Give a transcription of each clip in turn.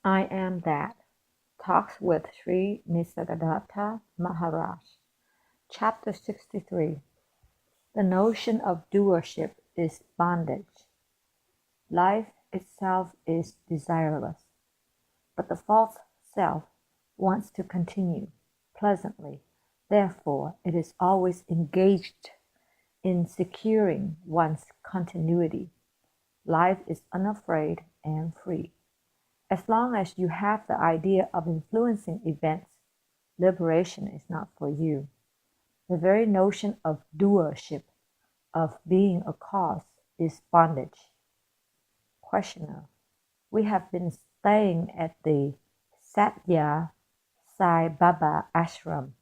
I Am That. Talks with Sri Nisargadatta Maharaj. Chapter 63. The notion of doership is bondage. Life itself is desireless, but the false self wants to continue pleasantly. Therefore, it is always engaged in securing one's continuity. Life is unafraid and free. As long as you have the idea of influencing events, liberation is not for you. The very notion of doership, of being a cause, is bondage. Questioner. We have been staying at the Satya Sai Baba ashram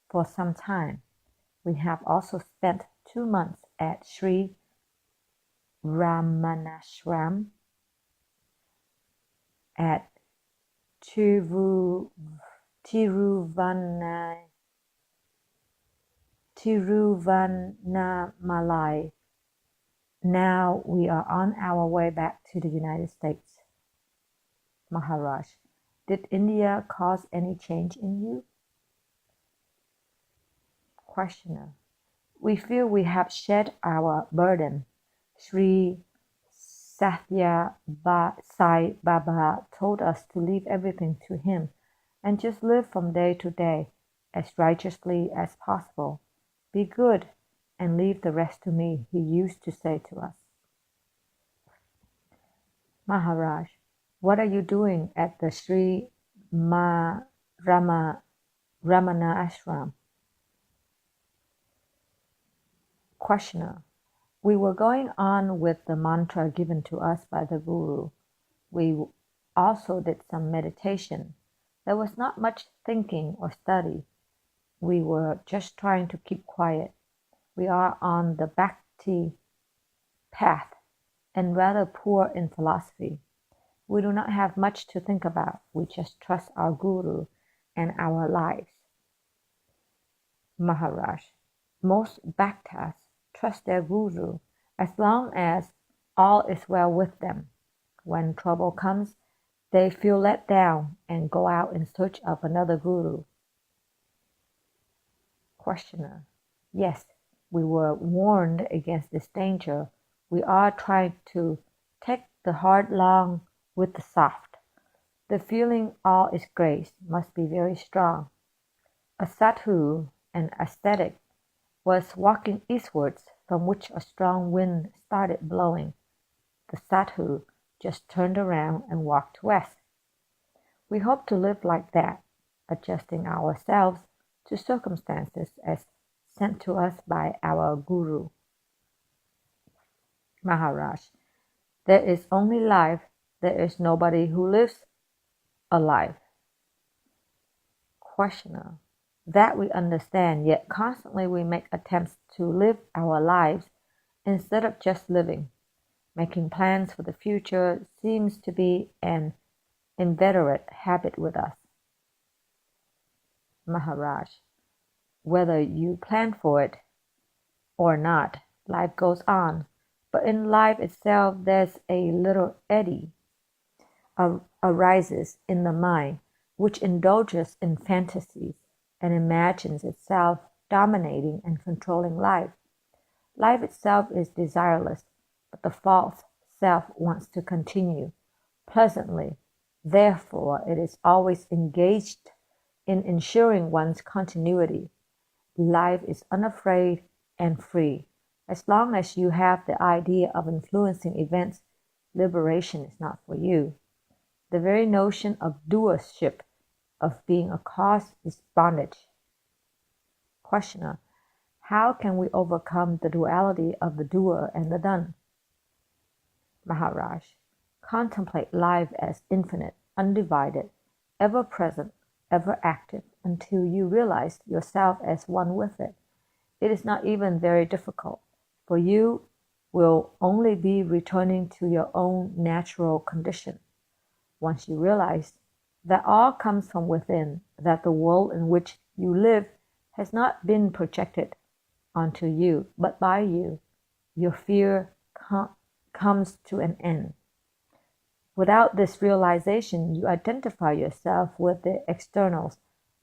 for some time. We have also spent 2 months at Sri Ramanashram at Tiruvannamalai. Now we are on our way back to the United States. Maharaj, did India cause any change in you? Questioner, we feel we have shed our burden. Sri Sathya Sai Baba told us to leave everything to him and just live from day to day as righteously as possible. Be good and leave the rest to me, he used to say to us. Maharaj, what are you doing at the Sri Ramana ashram? Questioner, we were going on with the mantra given to us by the Guru. We also did some meditation. There was not much thinking or study. We were just trying to keep quiet. We are on the Bhakti path and rather poor in philosophy. We do not have much to think about. We just trust our Guru and our lives. Maharaj, most bhaktas trust their Guru as long as all is well with them. When trouble comes, they feel let down and go out in search of another Guru. Questioner, yes, we were warned against this danger. We are trying to take the hard long with the soft. The feeling all is grace must be very strong. A sadhu, an ascetic, was walking eastwards, from which a strong wind started blowing. The sadhu just turned around and walked west. We hope to live like that, adjusting ourselves to circumstances as sent to us by our Guru. Maharaj, there is only life, there is nobody who lives alive. Questioner, that we understand, yet constantly we make attempts to live our lives instead of just living. Making plans for the future seems to be an inveterate habit with us. Maharaj, whether you plan for it or not, life goes on. But in life itself, there's a little eddy arises in the mind, which indulges in fantasies and imagines itself dominating and controlling life. Life itself is desireless, but the false self wants to continue pleasantly. Therefore, it is always engaged in ensuring one's continuity. Life is unafraid and free. As long as you have the idea of influencing events, liberation is not for you. The very notion of doership, of being a cause, is bondage. Questioner, how can we overcome the duality of the doer and the done? Maharaj, contemplate life as infinite, undivided, ever present, ever active, until you realize yourself as one with it. It is not even very difficult, for you will only be returning to your own natural condition. Once you realize that all comes from within, that the world in which you live has not been projected onto you, but by you, your fear comes to an end. Without this realization, you identify yourself with the externals,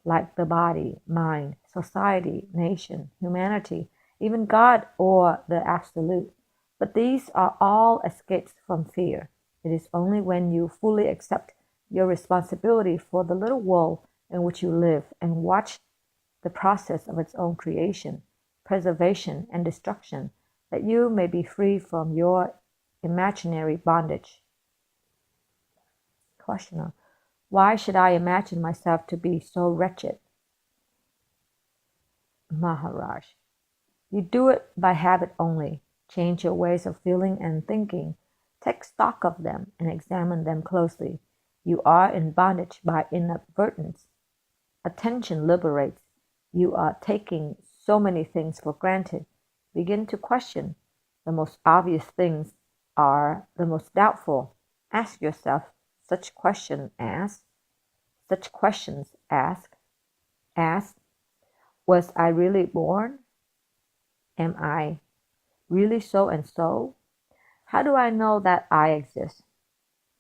like the body, mind, society, nation, humanity, even God or the Absolute. But these are all escapes from fear. It is only when you fully accept your responsibility for the little world in which you live and watch the process of its own creation, preservation, and destruction that you may be free from your imaginary bondage. Questioner: why should I imagine myself to be so wretched? Maharaj: you do it by habit only. Change your ways of feeling and thinking. Take stock of them and examine them closely. You are in bondage by inadvertence. Attention liberates. You are taking so many things for granted. Begin to question. The most obvious things are the most doubtful. Ask yourself such questions as, was I really born? Am I really so and so? How do I know that I exist?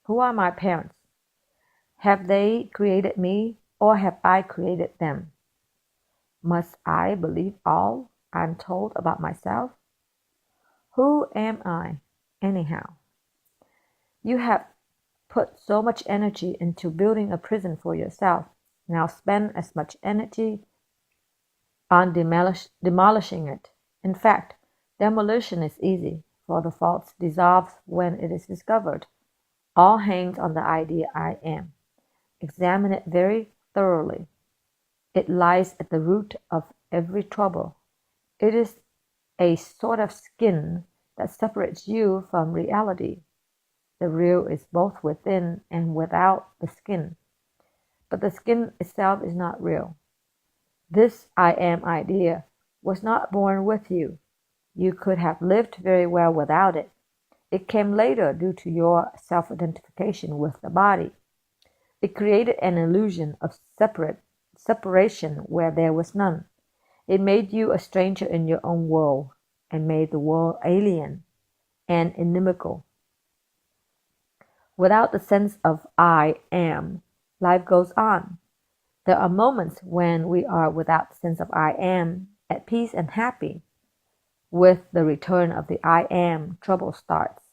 Who are my parents? Have they created me or have I created them? Must I believe all I'm told about myself? Who am I, anyhow? You have put so much energy into building a prison for yourself. Now spend as much energy on demolishing it. In fact, demolition is easy, for the fault dissolves when it is discovered. All hangs on the idea I am. Examine it very thoroughly. It lies at the root of every trouble. It is a sort of skin that separates you from reality. The real is both within and without the skin. But the skin itself is not real. This I am idea was not born with you. You could have lived very well without it. It came later due to your self-identification with the body. It created an illusion of separation where there was none. It made you a stranger in your own world and made the world alien and inimical. Without the sense of I am, life goes on. There are moments when we are without the sense of I am, at peace and happy. With the return of the I am, trouble starts.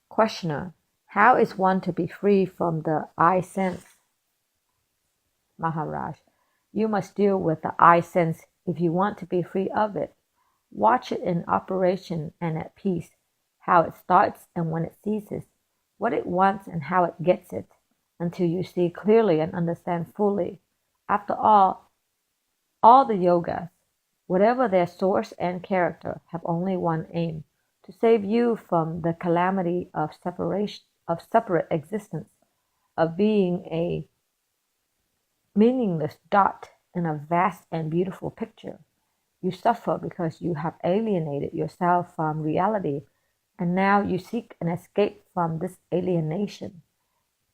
Questioner: how is one to be free from the I sense? Maharaj: you must deal with the I sense if you want to be free of it. Watch it in operation and at peace, how it starts and when it ceases, what it wants and how it gets it, until you see clearly and understand fully. After all the yogas, whatever their source and character, have only one aim: to save you from the calamity of separation, of separate existence, of being a meaningless dot in a vast and beautiful picture. You suffer because you have alienated yourself from reality, and now you seek an escape from this alienation.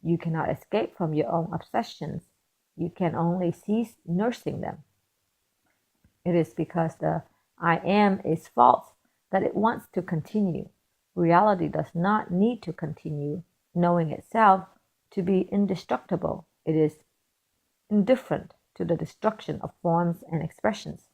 You cannot escape from your own obsessions. You can only cease nursing them. It is because the I am is false that it wants to continue. Reality does not need to continue, knowing itself to be indestructible. It is indifferent to the destruction of forms and expressions.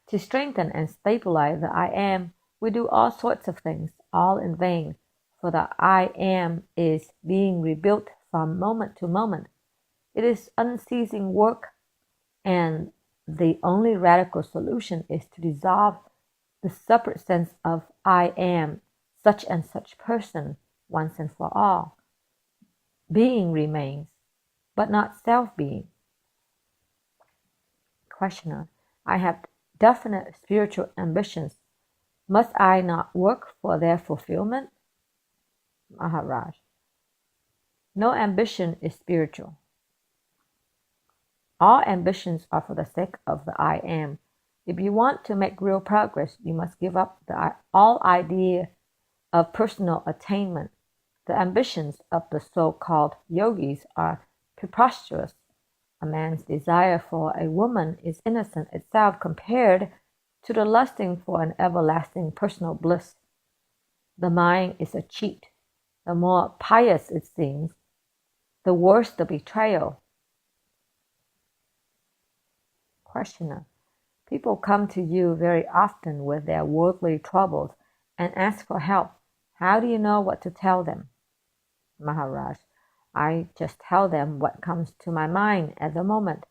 To strengthen and stabilize the I am, we do all sorts of things, all in vain, for the I am is being rebuilt from moment to moment. It is unceasing work, and the only radical solution is to dissolve the separate sense of I am such and such person once and for all. Being remains, but not self-being. Questioner: I have definite spiritual ambitions. Must I not work for their fulfillment? Maharaj: no ambition is spiritual. All ambitions are for the sake of the I am. If you want to make real progress, you must give up all idea of personal attainment. The ambitions of the so-called yogis are preposterous. A man's desire for a woman is innocent itself compared to the lusting for an everlasting personal bliss. The mind is a cheat. The more pious it seems, the worse the betrayal. Questioner. People come to you very often with their worldly troubles and ask for help. How do you know what to tell them? Maharaj. I just tell them what comes to my mind at the moment.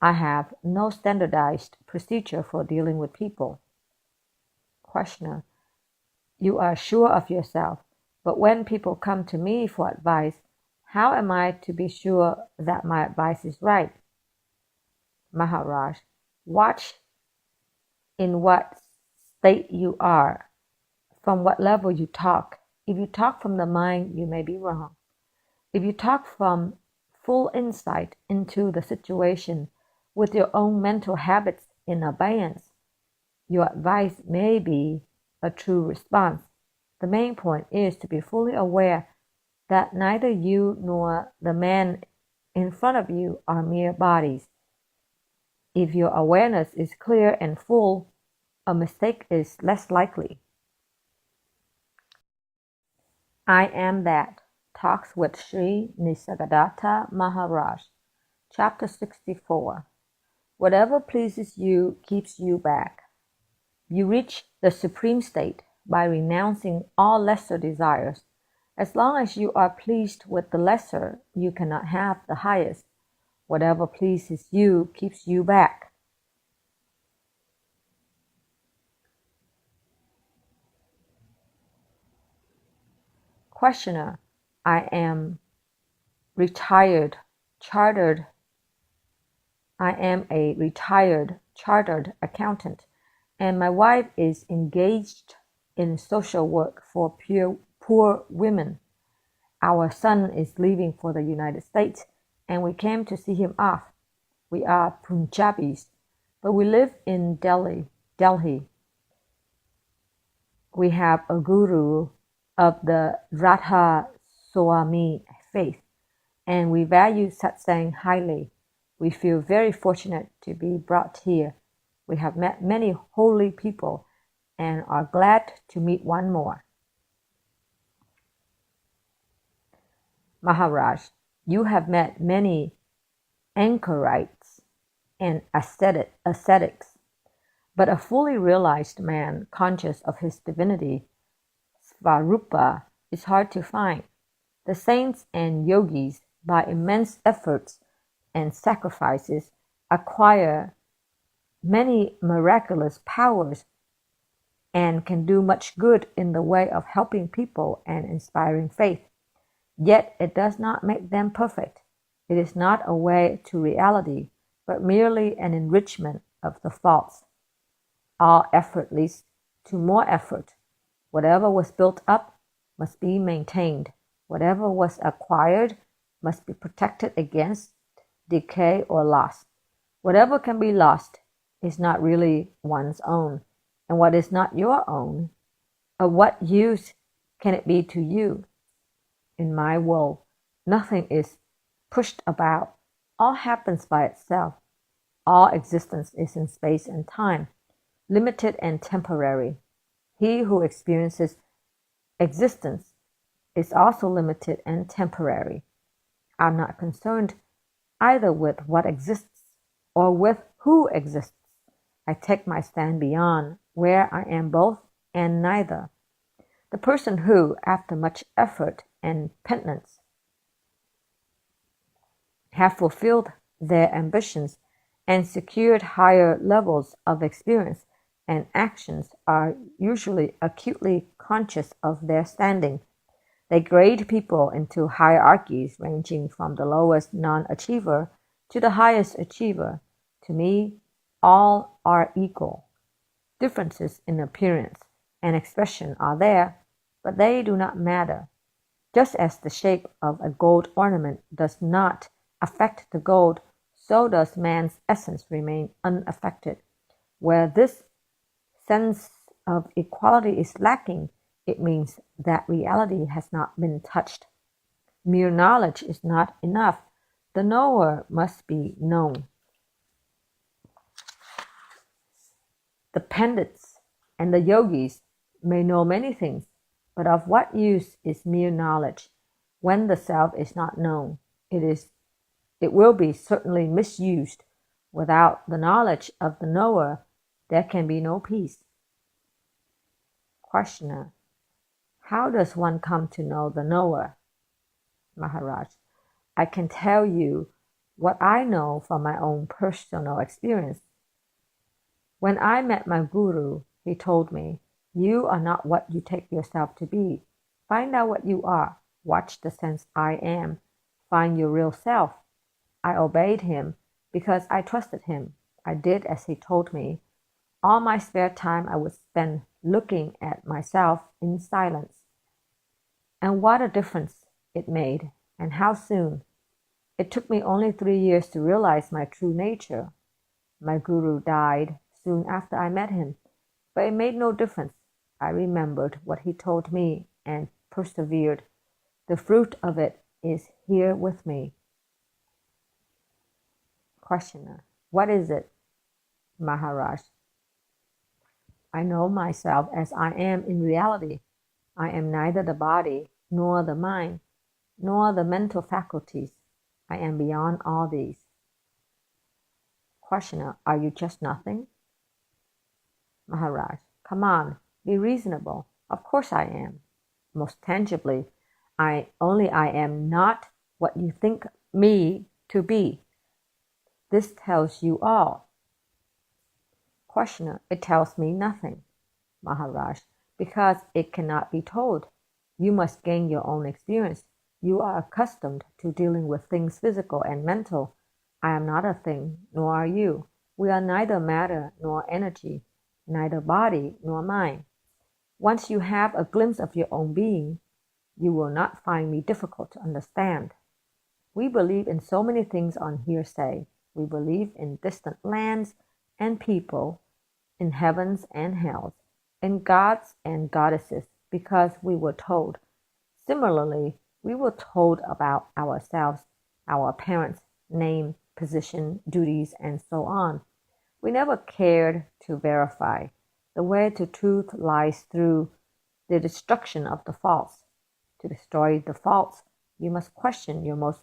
I have no standardized procedure for dealing with people. Questioner. You are sure of yourself, but when people come to me for advice, how am I to be sure that my advice is right? Maharaj. Watch in what state you are, from what level you talk. If you talk from the mind, you may be wrong. If you talk from full insight into the situation with your own mental habits in abeyance, your advice may be a true response. The main point is to be fully aware that neither you nor the man in front of you are mere bodies. If your awareness is clear and full, a mistake is less likely. I Am That talks with Sri Nisargadatta Maharaj. Chapter 64. Whatever pleases you keeps you back. You reach the supreme state by renouncing all lesser desires. As long as you are pleased with the lesser, you cannot have the highest. Whatever pleases you keeps you back. Questioner. I am chartered. I am a retired chartered accountant, and my wife is engaged in social work for poor women. Our son is leaving for the United States, and we came to see him off. We are Punjabis, but we live in Delhi. We have a guru of the Radha Swami faith, and we value satsang highly. We feel very fortunate to be brought here. We have met many holy people and are glad to meet one more. Maharaj, you have met many anchorites and ascetics, but a fully realized man conscious of his divinity, Svarupa, is hard to find. The saints and yogis, by immense efforts and sacrifices, acquire many miraculous powers and can do much good in the way of helping people and inspiring faith. Yet it does not make them perfect. It is not a way to reality, but merely an enrichment of the false. All effort leads to more effort. Whatever was built up must be maintained. Whatever was acquired must be protected against decay or loss. Whatever can be lost is not really one's own, and what is not your own, of what use can it be to you? In my world, nothing is pushed about. All happens by itself. All existence is in space and time, limited and temporary. He who experiences existence is also limited and temporary. I'm not concerned either with what exists or with who exists. I take my stand beyond, where I am both and neither. The person who, after much effort and penitence, have fulfilled their ambitions and secured higher levels of experience and actions are usually acutely conscious of their standing. They grade people into hierarchies ranging from the lowest non-achiever to the highest achiever. To me, all are equal. Differences in appearance and expression are there, but they do not matter. Just as the shape of a gold ornament does not affect the gold, so does man's essence remain unaffected. Where this sense of equality is lacking, it means that reality has not been touched. Mere knowledge is not enough. The knower must be known. The pandits and the yogis may know many things, But of what use is mere knowledge when the self is not known? It will be certainly misused. Without the knowledge of the knower, there can be no peace. Questioner: how does one come to know the knower? Maharaj: I can tell you what I know from my own personal experience. When I met my guru, he told me, "You are not what you take yourself to be. Find out what you are. Watch the sense I am. Find your real self." I obeyed him because I trusted him. I did as he told me. All my spare time I would spend looking at myself in silence. And what a difference it made, and how soon. It took me only 3 years to realize my true nature. My guru died soon after I met him, but it made no difference. I remembered what he told me and persevered. The fruit of it is here with me. Questioner: what is it? Maharaj: I know myself as I am in reality. I am neither the body, nor the mind, nor the mental faculties. I am beyond all these. Questioner: are you just nothing? Maharaj: come on, be reasonable. Of course I am. Most tangibly, I am not what you think me to be. This tells you all. Questioner: it tells me nothing. Maharaj: because it cannot be told. You must gain your own experience. You are accustomed to dealing with things physical and mental. I am not a thing, nor are you. We are neither matter nor energy, neither body nor mind. Once you have a glimpse of your own being, you will not find me difficult to understand. We believe in so many things on hearsay. We believe in distant lands and people, in heavens and hells, in gods and goddesses, because we were told. Similarly, we were told about ourselves, our parents' name, position, duties, and so on. We never cared to verify. The way to truth lies through the destruction of the false. To destroy the false, you must question your most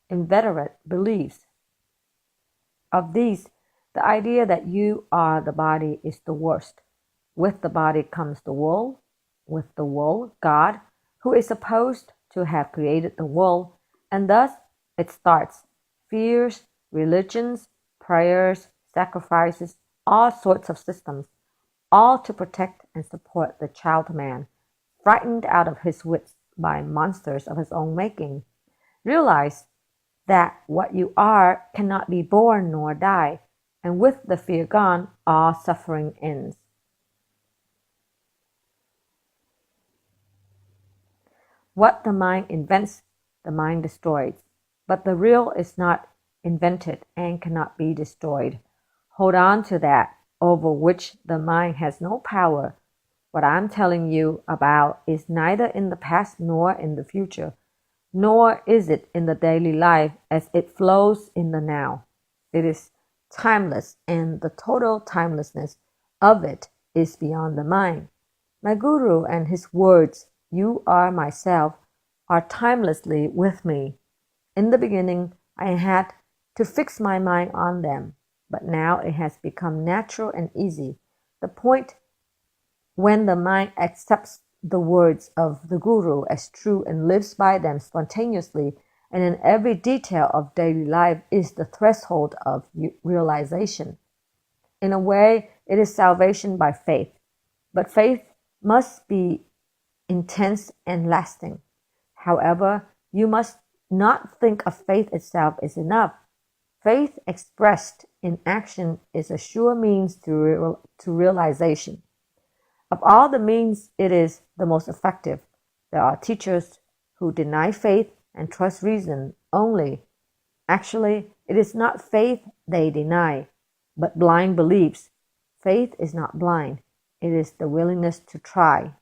inveterate beliefs. Of these, the idea that you are the body is the worst. With the body comes the wool. With the wool, God, who is supposed to have created the wool, and thus it starts fears, religions, prayers, sacrifices, all sorts of systems, all to protect and support the child man, frightened out of his wits by monsters of his own making. Realize that what you are cannot be born nor die, and with the fear gone, all suffering ends. What the mind invents, the mind destroys. But the real is not invented and cannot be destroyed. Hold on to that, over which the mind has no power. What I'm telling you about is neither in the past nor in the future, nor is it in the daily life as it flows in the now. It is timeless, and the total timelessness of it is beyond the mind. My guru and his words, "You are myself," are timelessly with me. In the beginning, I had to fix my mind on them, but now it has become natural and easy. The point when the mind accepts the words of the guru as true and lives by them spontaneously and in every detail of daily life is the threshold of realization. In a way, it is salvation by faith, but faith must be intense and lasting. However, you must not think of faith itself as enough. Faith expressed in action is a sure means to realization. Of all the means, it is the most effective. There are teachers who deny faith and trust reason only. Actually, it is not faith they deny, but blind beliefs. Faith is not blind. It is the willingness to try.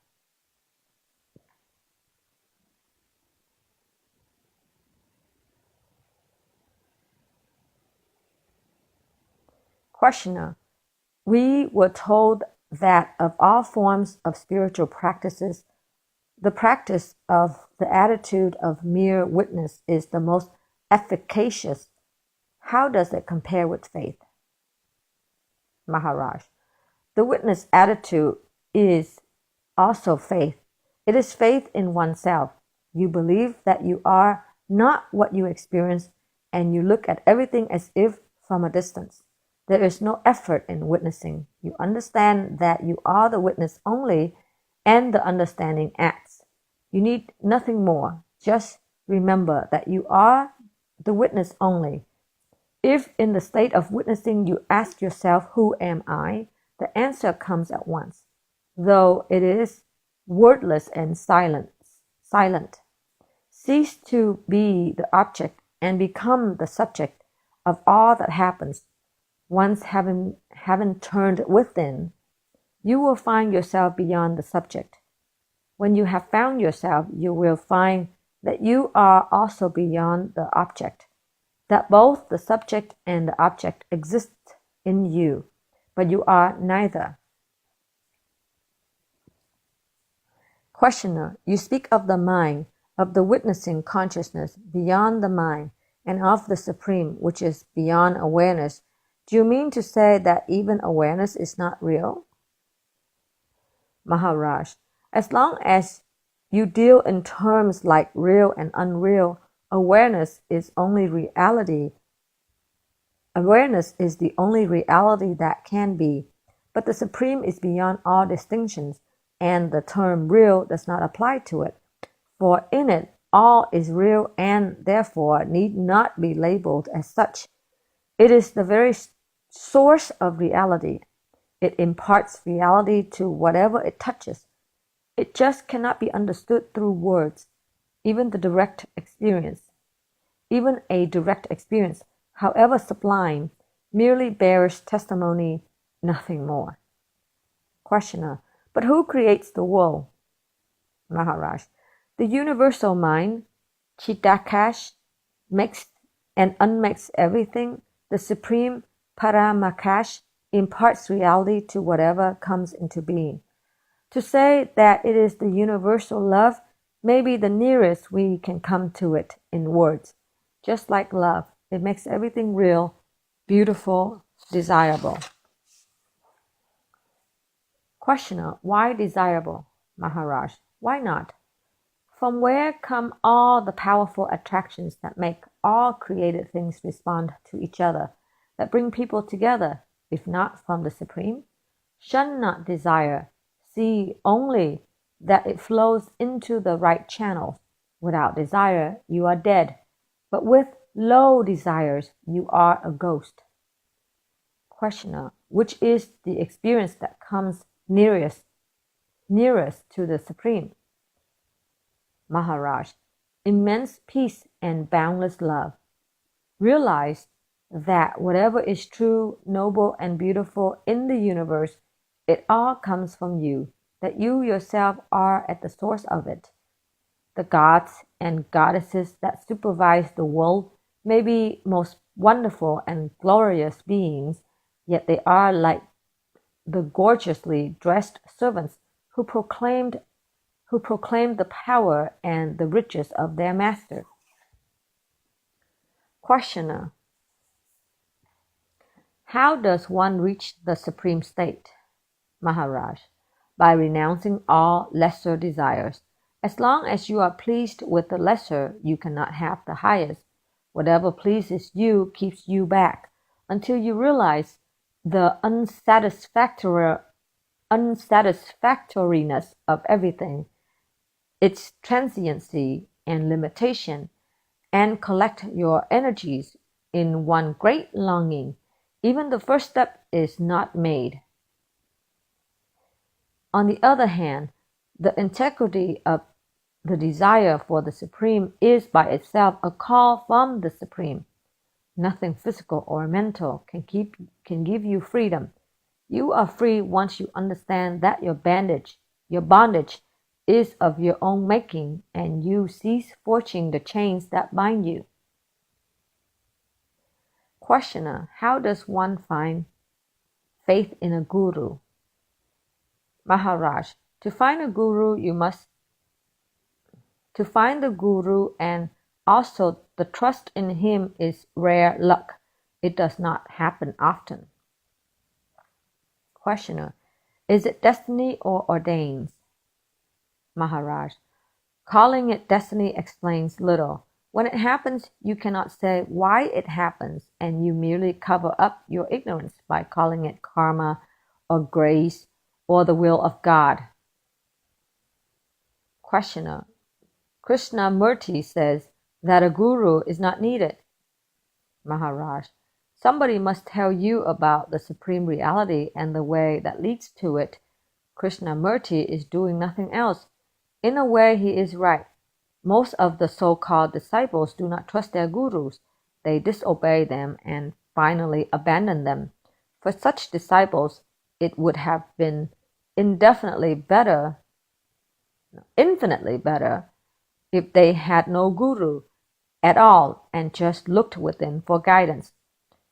Questioner: we were told that of all forms of spiritual practices, The practice of the attitude of mere witness is the most efficacious. How does it compare with faith? Maharaj. The witness attitude is also faith. It is faith in oneself. You believe that you are not what you experience, and you look at everything as if from a distance. There is no effort in witnessing. You understand that you are the witness only, and the understanding acts. You need nothing more. Just remember that you are the witness only. If in the state of witnessing you ask yourself, "Who am I?" the answer comes at once, though it is wordless and silent. Cease to be the object and become the subject of all that happens. Once having turned within, you will find yourself beyond the subject. When you have found yourself, you will find that you are also beyond the object, that both the subject and the object exist in you, but you are neither. Questioner, you speak of the mind, of the witnessing consciousness beyond the mind, and of the Supreme, which is beyond awareness. Do you mean to say that even awareness is not real? Maharaj, as long as you deal in terms like real and unreal, awareness is only reality. Awareness is the only reality that can be, but the Supreme is beyond all distinctions, and the term real does not apply to it, for in it all is real and therefore need not be labeled as such. It is the very source of reality. It imparts reality to whatever it touches. It just cannot be understood through words, even a direct experience, however sublime, merely bears testimony, nothing more. Questioner, but who creates the world? Maharaj, the universal mind, Chidakash, mixed and unmixed everything. The Supreme Paramakash imparts reality to whatever comes into being. To say that it is the universal love may be the nearest we can come to it in words. Just like love, it makes everything real, beautiful, desirable. Questioner, why desirable? Maharaj, why not? From where come all the powerful attractions that make all created things respond to each other, that bring people together, if not from the Supreme? Shun not desire. See only that it flows into the right channels. Without desire, you are dead, but with low desires, you are a ghost. Questioner, which is the experience that comes nearest to the Supreme? Maharaj, immense peace and boundless love. Realize that whatever is true, noble, and beautiful in the universe, it all comes from you, that you yourself are at the source of it. The gods and goddesses that supervise the world may be most wonderful and glorious beings, yet they are like the gorgeously dressed servants who proclaim the power and the riches of their master. Questioner, how does one reach the supreme state? Maharaj, by renouncing all lesser desires. As long as you are pleased with the lesser, you cannot have the highest. Whatever pleases you keeps you back until you realize the unsatisfactoriness of everything, its transiency and limitation, and collect your energies in one great longing. Even the first step is not made. On the other hand, the integrity of the desire for the Supreme is by itself a call from the Supreme. Nothing physical or mental can give you freedom. You are free once you understand that your bondage is of your own making, and you cease forging the chains that bind you. Questioner, how does one find faith in a guru? Maharaj, to find a guru, you must To find the Guru and also the trust in him is rare luck. It does not happen often. Questioner. Is it destiny or ordains? Maharaj. Calling it destiny explains little. When it happens, you cannot say why it happens, and you merely cover up your ignorance by calling it karma or grace or the will of God. Questioner. Krishnamurti says that a guru is not needed. Maharaj. Somebody must tell you about the supreme reality and the way that leads to it. Krishnamurti is doing nothing else. In a way, he is right. Most of the so-called disciples do not trust their gurus. They disobey them and finally abandon them. For such disciples, it would have been infinitely better if they had no guru at all and just looked within for guidance.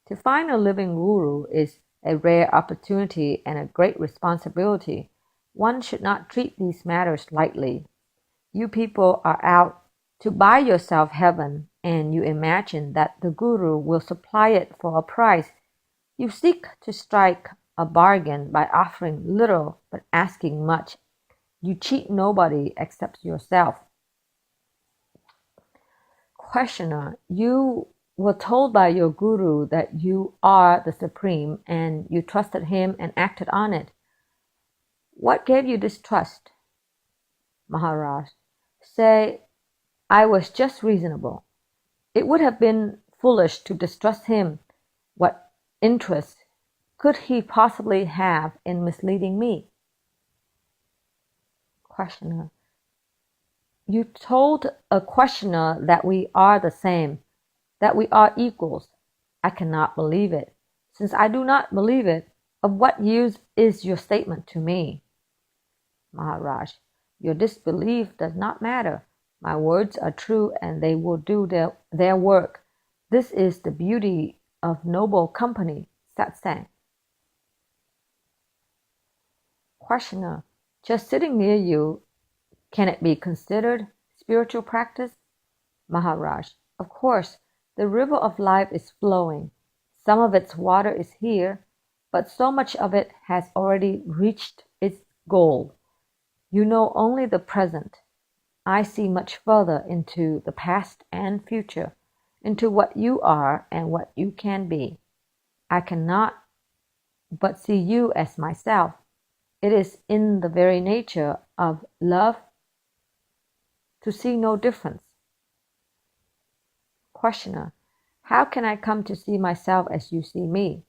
To find a living guru is a rare opportunity and a great responsibility. One should not treat these matters lightly. You people are out to buy yourself heaven, and you imagine that the guru will supply it for a price. You seek to strike a bargain by offering little but asking much. You cheat nobody except yourself. Questioner. You were told by your guru that you are the supreme, and you trusted him and acted on it. What gave you this trust? Maharaj. Say, I was just reasonable. It would have been foolish to distrust him. What interest could he possibly have in misleading me? Questioner. You told a questioner that we are the same, that we are equals. I cannot believe it. Since I do not believe it, of what use is your statement to me? Maharaj. Your disbelief does not matter. My words are true and they will do their work. This is the beauty of noble company, satsang. Questioner. Just sitting near you, can it be considered spiritual practice? Maharaj. Of course, the river of life is flowing. Some of its water is here, but so much of it has already reached its goal. You know only the present. I see much further into the past and future, into what you are and what you can be. I cannot but see you as myself. It is in the very nature of love to see no difference. Questioner. How can I come to see myself as you see me?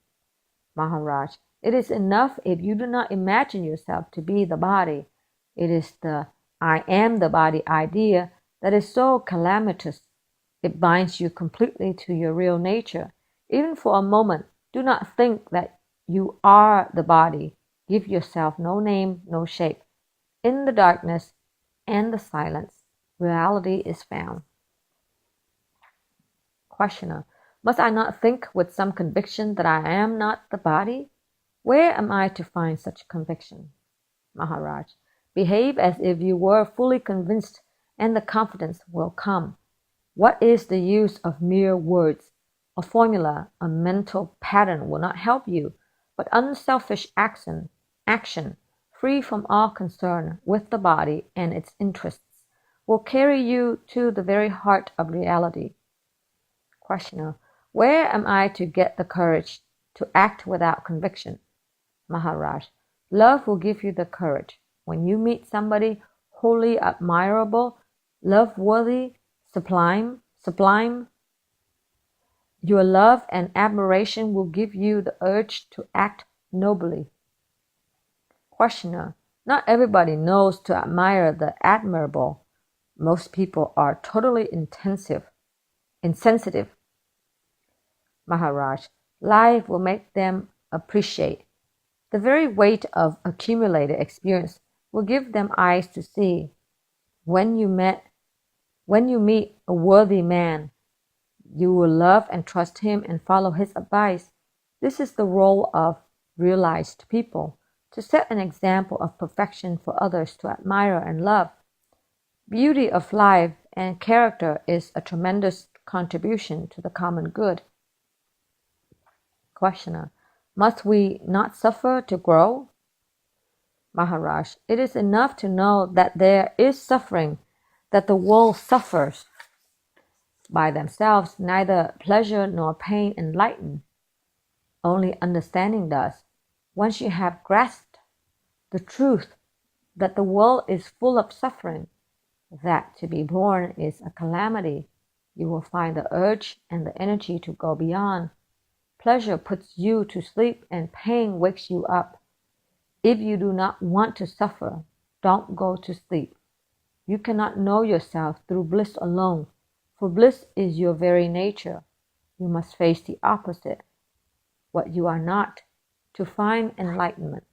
Maharaj. It is enough if you do not imagine yourself to be the body. It is the I am the body idea that is so calamitous. It binds you completely to your real nature. Even for a moment, do not think that you are the body. Give yourself no name, no shape. In the darkness and the silence, reality is found. Questioner. Must I not think with some conviction that I am not the body? Where am I to find such conviction? Maharaj. Behave as if you were fully convinced, and the confidence will come. What is the use of mere words? A formula, a mental pattern will not help you, but unselfish action, free from all concern with the body and its interests, will carry you to the very heart of reality. Questioner. Where am I to get the courage to act without conviction? Maharaj. Love will give you the courage. When you meet somebody wholly admirable, love-worthy, sublime, your love and admiration will give you the urge to act nobly. Questioner. Not everybody knows to admire the admirable. Most people are totally insensitive. Maharaj. Life will make them appreciate. The very weight of accumulated experience will give them eyes to see. When you meet a worthy man, you will love and trust him and follow his advice. This is the role of realized people, to set an example of perfection for others to admire and love. Beauty of life and character is a tremendous contribution to the common good. Questioner: must we not suffer to grow? Maharaj: it is enough to know that there is suffering, that the world suffers. By themselves, neither pleasure nor pain enlighten. Only understanding does. Once you have grasped the truth that the world is full of suffering, that to be born is a calamity, you will find the urge and the energy to go beyond. Pleasure puts you to sleep and pain wakes you up. If you do not want to suffer, don't go to sleep. You cannot know yourself through bliss alone, for bliss is your very nature. You must face the opposite, what you are not, to find enlightenment.